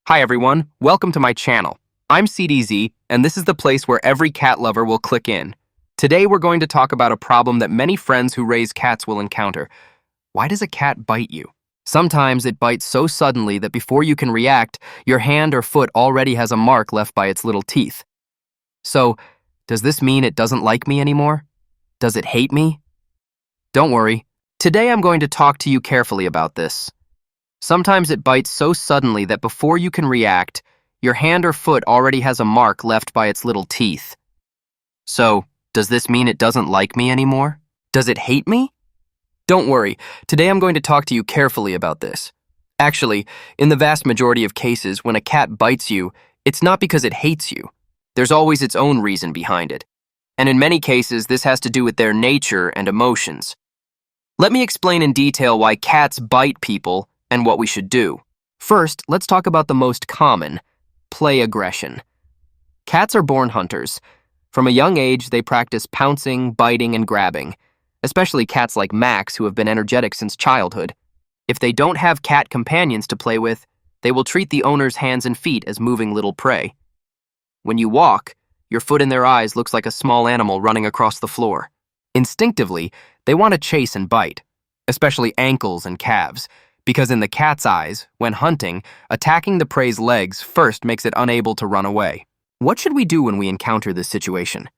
Hi everyone, welcome to my channel. I'm CDZ, and this is the place where every cat lover will click in. Today we're going to talk about a problem that many friends who raise cats will encounter. Why does a cat bite you? Sometimes it bites so suddenly that before you can react, your hand or foot already has a mark left by its little teeth. So, does this mean it doesn't like me anymore? Does it hate me? Don't worry. Today I'm going to talk to you carefully about this. Sometimes it bites so suddenly that before you can react, your hand or foot already has a mark left by its little teeth. So, does this mean it doesn't like me anymore? Does it hate me? Don't worry, today I'm going to talk to you carefully about this. Actually, in the vast majority of cases, when a cat bites you, it's not because it hates you. There's always its own reason behind it. And in many cases, this has to do with their nature and emotions. Let me explain in detail why cats bite people and what we should do. First, let's talk about the most common, play aggression. Cats are born hunters. From a young age, they practice pouncing, biting, and grabbing, especially cats like Max, who have been energetic since childhood. If they don't have cat companions to play with, they will treat the owner's hands and feet as moving little prey. When you walk, your foot in their eyes looks like a small animal running across the floor. Instinctively, they want to chase and bite, especially ankles and calves, because in the cat's eyes, when hunting, attacking the prey's legs first makes it unable to run away. What should we do when we encounter this situation?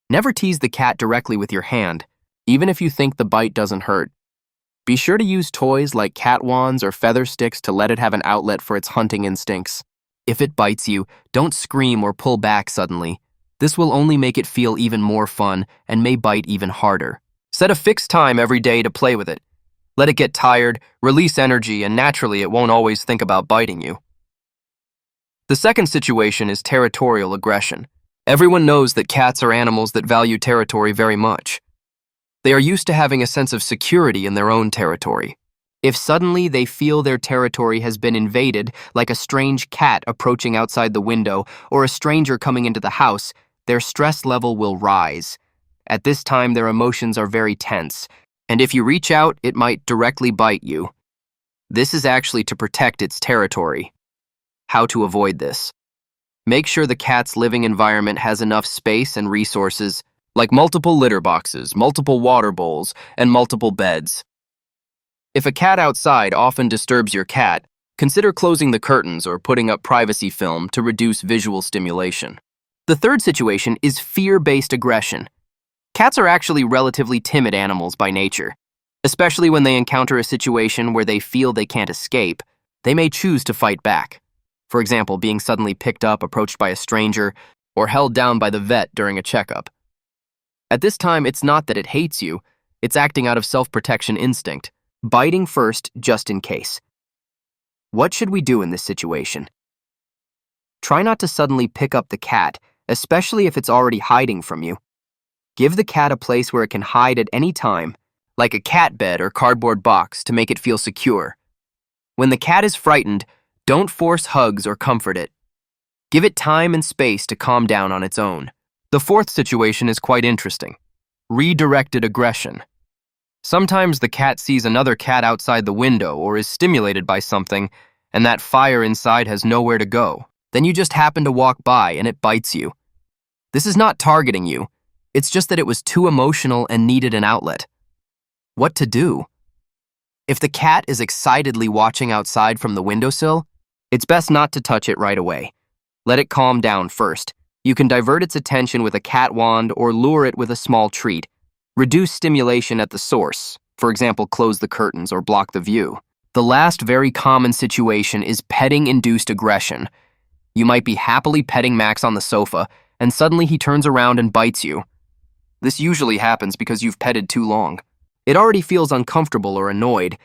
Never tease the cat directly with your hand, even if you think the bite doesn't hurt. Be sure to use toys like cat wands or feather sticks to let it have an outlet for its hunting instincts. If it bites you, don't scream or pull back suddenly. This will only make it feel even more fun and may bite even harder. Set a fixed time every day to play with it. Let it get tired, release energy, and naturally it won't always think about biting you. The second situation is territorial aggression. Everyone knows that cats are animals that value territory very much. They are used to having a sense of security in their own territory. If suddenly they feel their territory has been invaded, like a strange cat approaching outside the window or a stranger coming into the house, their stress level will rise. At this time, their emotions are very tense, and if you reach out, it might directly bite you. This is actually to protect its territory. How to avoid this? Make sure the cat's living environment has enough space and resources, like multiple litter boxes, multiple water bowls, and multiple beds. If a cat outside often disturbs your cat, consider closing the curtains or putting up privacy film to reduce visual stimulation. The third situation is fear-based aggression. Cats are actually relatively timid animals by nature. Especially when they encounter a situation where they feel they can't escape, they may choose to fight back. For example, being suddenly picked up, approached by a stranger, or held down by the vet during a checkup. At this time, it's not that it hates you, it's acting out of self-protection instinct, biting first just in case. What should we do in this situation? Try not to suddenly pick up the cat, especially if it's already hiding from you. Give the cat a place where it can hide at any time, like a cat bed or cardboard box to make it feel secure. When the cat is frightened, don't force hugs or comfort it. Give it time and space to calm down on its own. The fourth situation is quite interesting. Redirected aggression. Sometimes the cat sees another cat outside the window or is stimulated by something, and that fire inside has nowhere to go. Then you just happen to walk by and it bites you. This is not targeting you. It's just that it was too emotional and needed an outlet. What to do? If the cat is excitedly watching outside from the windowsill, it's best not to touch it right away. Let it calm down first. You can divert its attention with a cat wand or lure it with a small treat. Reduce stimulation at the source. For example, close the curtains or block the view. The last very common situation is petting-induced aggression. You might be happily petting Max on the sofa, and suddenly he turns around and bites you. This usually happens because you've petted too long. It already feels uncomfortable or annoyed.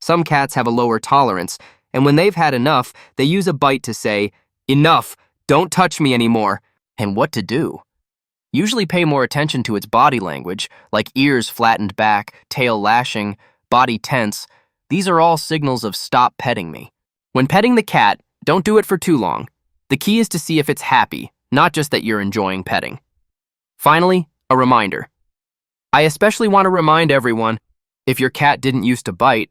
Some cats have a lower tolerance, and when they've had enough, they use a bite to say, "Enough, don't touch me anymore." And what to do? Usually pay more attention to its body language, like ears flattened back, tail lashing, body tense. These are all signals of "stop petting me." When petting the cat, don't do it for too long. The key is to see if it's happy, not just that you're enjoying petting. Finally, a reminder. I especially want to remind everyone, if your cat didn't used to bite,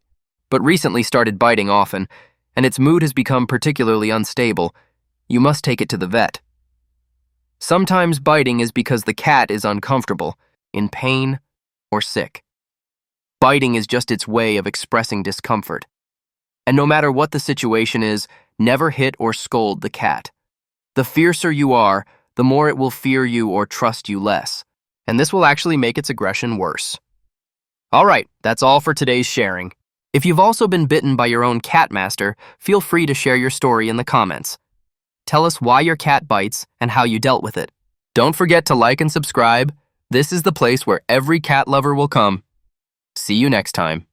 but recently started biting often, and its mood has become particularly unstable, you must take it to the vet. Sometimes biting is because the cat is uncomfortable, in pain, or sick. Biting is just its way of expressing discomfort. And no matter what the situation is, never hit or scold the cat. The fiercer you are, the more it will fear you or trust you less, and this will actually make its aggression worse. All right, that's all for today's sharing. If you've also been bitten by your own cat master, feel free to share your story in the comments. Tell us why your cat bites and how you dealt with it. Don't forget to like and subscribe. This is the place where every cat lover will come. See you next time.